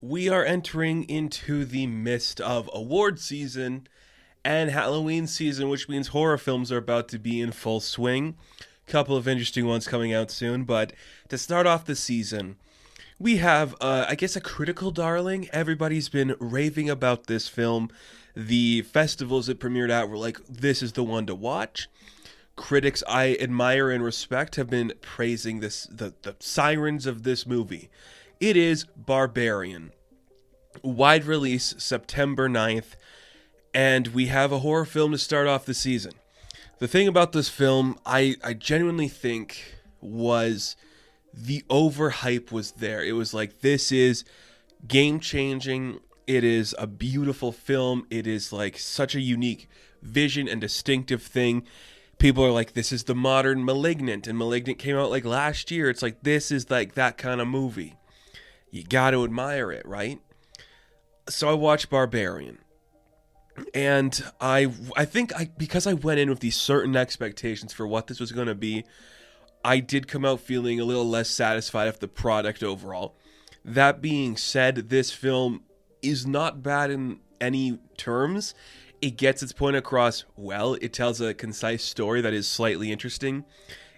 We are entering into the midst of award season and Halloween season, which means horror films are about to be in full swing. Couple of interesting ones coming out soon, but to start off the season, we have, I guess, a critical darling. Everybody's been raving about this film. The festivals it premiered at were like, this is the one to watch. Critics I admire and respect have been praising the sirens of this movie. It is Barbarian. Wide release September 9th, and we have a horror film to start off the season. The thing about this film, I genuinely think, was the overhype was there. It was like, this is game changing. It is a beautiful film. It is like such a unique vision and distinctive thing. People are like, this is the modern Malignant, and Malignant came out like last year. It's like, this is like that kind of movie. You got to admire it, right? So I watched Barbarian, and I think because I went in with these certain expectations for what this was going to be, I did come out feeling a little less satisfied with the product overall. That being said, this film is not bad in any terms. It gets its point across well. It tells a concise story that is slightly interesting.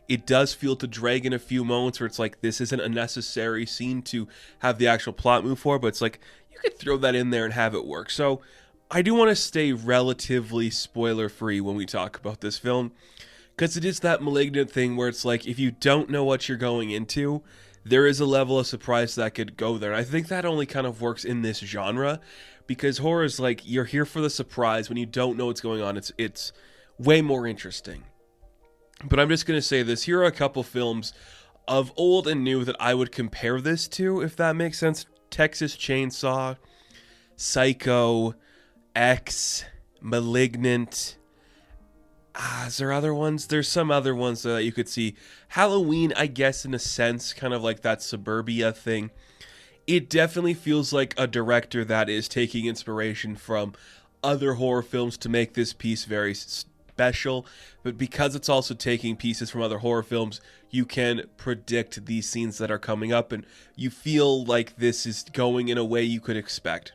It does feel to drag in a few moments where it's like, this isn't a necessary scene to have the actual plot move for, but it's like, you could throw that in there and have it work. So I do want to stay relatively spoiler free when we talk about this film, because it is that Malignant thing where it's like, if you don't know what you're going into, there is a level of surprise that could go there. And I think that only kind of works in this genre, because horror is like, you're here for the surprise. When you don't know what's going on, it's way more interesting. But I'm just going to say this. Here are a couple films of old and new that I would compare this to, if that makes sense. Texas Chainsaw, Psycho, X, Malignant. Is there other ones? There's some other ones that you could see. Halloween, I guess, in a sense, kind of like that suburbia thing. It definitely feels like a director that is taking inspiration from other horror films to make this piece very special, but because it's also taking pieces from other horror films, you can predict these scenes that are coming up, and you feel like this is going in a way you could expect.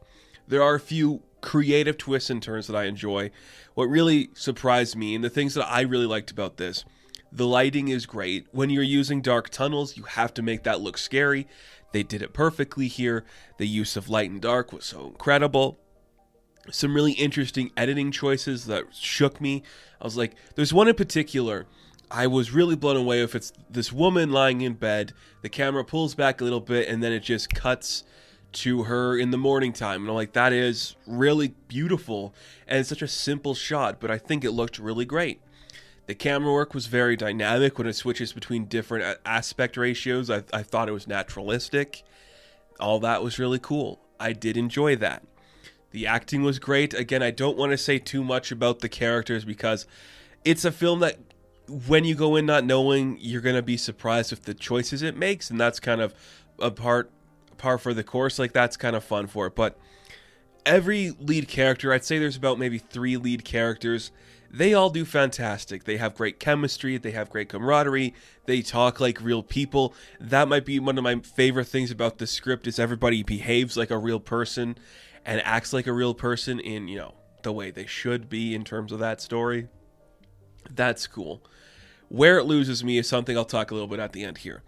There are a few creative twists and turns that I enjoy. What really surprised me, and the things that I really liked about this, the lighting is great. When you're using dark tunnels, you have to make that look scary. They did it perfectly here. The use of light and dark was so incredible. Some really interesting editing choices that shook me. I was like, there's one in particular I was really blown away with. It's this woman lying in bed. The camera pulls back a little bit, and then it just cuts to her in the morning time. And I'm like, that is really beautiful. And it's such a simple shot, but I think it looked really great. The camera work was very dynamic when it switches between different aspect ratios. I thought it was naturalistic. All that was really cool. I did enjoy that. The acting was great. Again, I don't want to say too much about the characters because it's a film that when you go in not knowing, you're going to be surprised with the choices it makes, and that's kind of a par for the course. Like, that's kind of fun for it. But every lead character, I'd say there's about maybe 3 lead characters. They all do fantastic. They have great chemistry. They have great camaraderie. They talk like real people. That might be one of my favorite things about the script is everybody behaves like a real person and acts like a real person in, the way they should be in terms of that story. That's cool. Where it loses me is something I'll talk a little bit at the end here.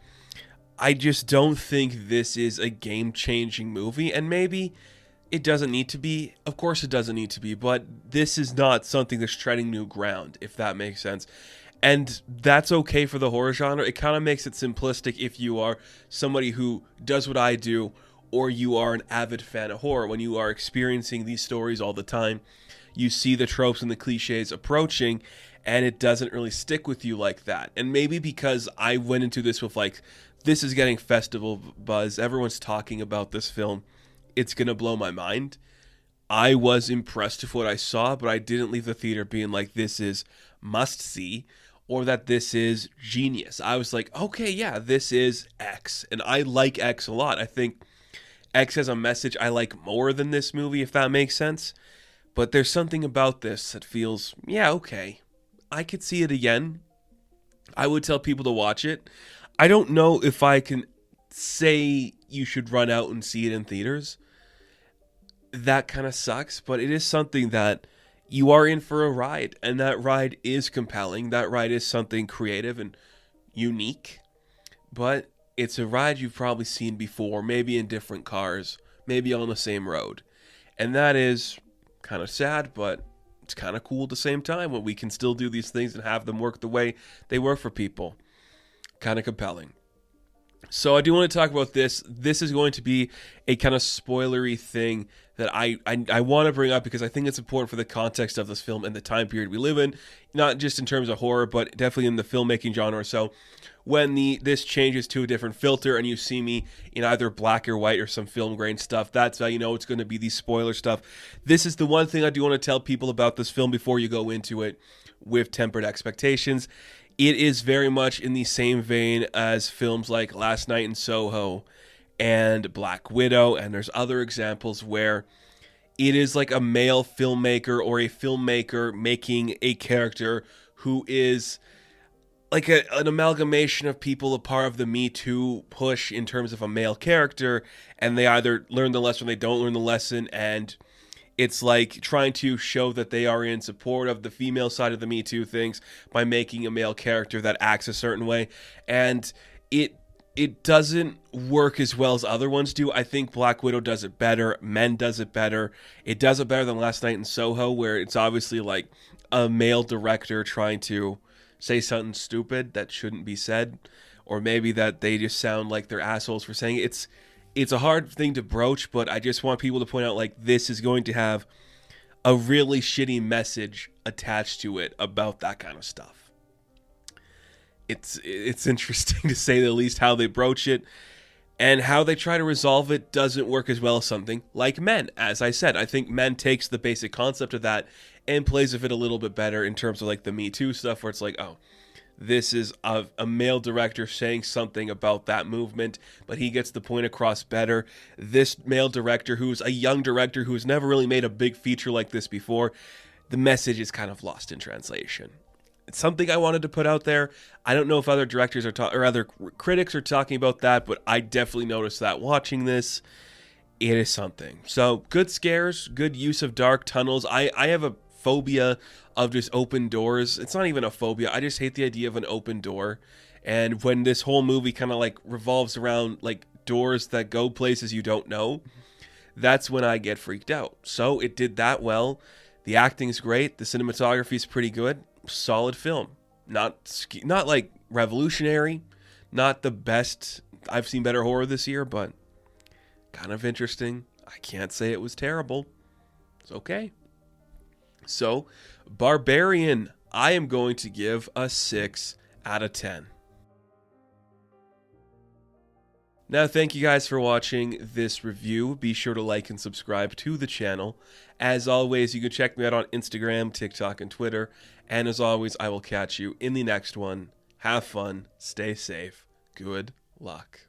I just don't think this is a game-changing movie, and maybe it doesn't need to be. Of course it doesn't need to be, but this is not something that's treading new ground, if that makes sense. And that's okay for the horror genre. It kind of makes it simplistic if you are somebody who does what I do, or you are an avid fan of horror. When you are experiencing these stories all the time, you see the tropes and the cliches approaching, and it doesn't really stick with you like that. And maybe because I went into this with like, this is getting festival buzz, everyone's talking about this film, it's going to blow my mind. I was impressed with what I saw, but I didn't leave the theater being like, this is must see, or that this is genius. I was like, okay, yeah, this is X. And I like X a lot. I think X has a message I like more than this movie, if that makes sense. But there's something about this that feels, yeah, okay, I could see it again. I would tell people to watch it. I don't know if I can say you should run out and see it in theaters. that kind of sucks, but it is something that you are in for a ride, and that ride is compelling. That ride is something creative and unique, but it's a ride you've probably seen before, maybe in different cars, maybe on the same road. And that is kind of sad, but it's kind of cool at the same time when we can still do these things and have them work the way they work for people. Kind of compelling. So I do want to talk about this. This is going to be a kind of spoilery thing that I want to bring up because I think it's important for the context of this film and the time period we live in, not just in terms of horror, but definitely in the filmmaking genre. So when this changes to a different filter and you see me in either black or white or some film grain stuff, that's how you know it's going to be the spoiler stuff. This is the one thing I do want to tell people about this film before you go into it with tempered expectations. It is very much in the same vein as films like Last Night in Soho and Black Widow, and there's other examples where it is like a male filmmaker or a filmmaker making a character who is like an amalgamation of people, a part of the Me Too push in terms of a male character, and they either learn the lesson or they don't learn the lesson, and it's like trying to show that they are in support of the female side of the Me Too things by making a male character that acts a certain way. And it doesn't work as well as other ones do. I think Black Widow does it better. Men does it better. It does it better than Last Night in Soho, where it's obviously like a male director trying to say something stupid that shouldn't be said. Or maybe that they just sound like they're assholes for saying it. It's a hard thing to broach, but I just want people to point out, like, this is going to have a really shitty message attached to it about that kind of stuff. It's interesting to say the least how they broach it, and how they try to resolve it doesn't work as well as something like Men. As I said, I think Men takes the basic concept of that and plays with it a little bit better in terms of like the Me Too stuff, where it's like, oh, this is a male director saying something about that movement, but he gets the point across better. This male director, who's a young director who's never really made a big feature like this before, the message is kind of lost in translation. It's something I wanted to put out there. I don't know if other directors or other critics are talking about that, but I definitely noticed that watching this. It is something. So good scares, good use of dark tunnels. I have a phobia of just open doors. It's not even a phobia. I just hate the idea of an open door. And when this whole movie kind of like revolves around like doors that go places you don't know, that's when I get freaked out. So it did that well. The acting's great. The cinematography's pretty good. Solid film. Not like revolutionary. Not the best. I've seen better horror this year, but kind of interesting. I can't say it was terrible. It's okay. So, Barbarian, I am going to give a 6 out of 10. Now, thank you guys for watching this review. Be sure to like and subscribe to the channel. As always, you can check me out on Instagram, TikTok, and Twitter. And as always, I will catch you in the next one. Have fun, stay safe, good luck.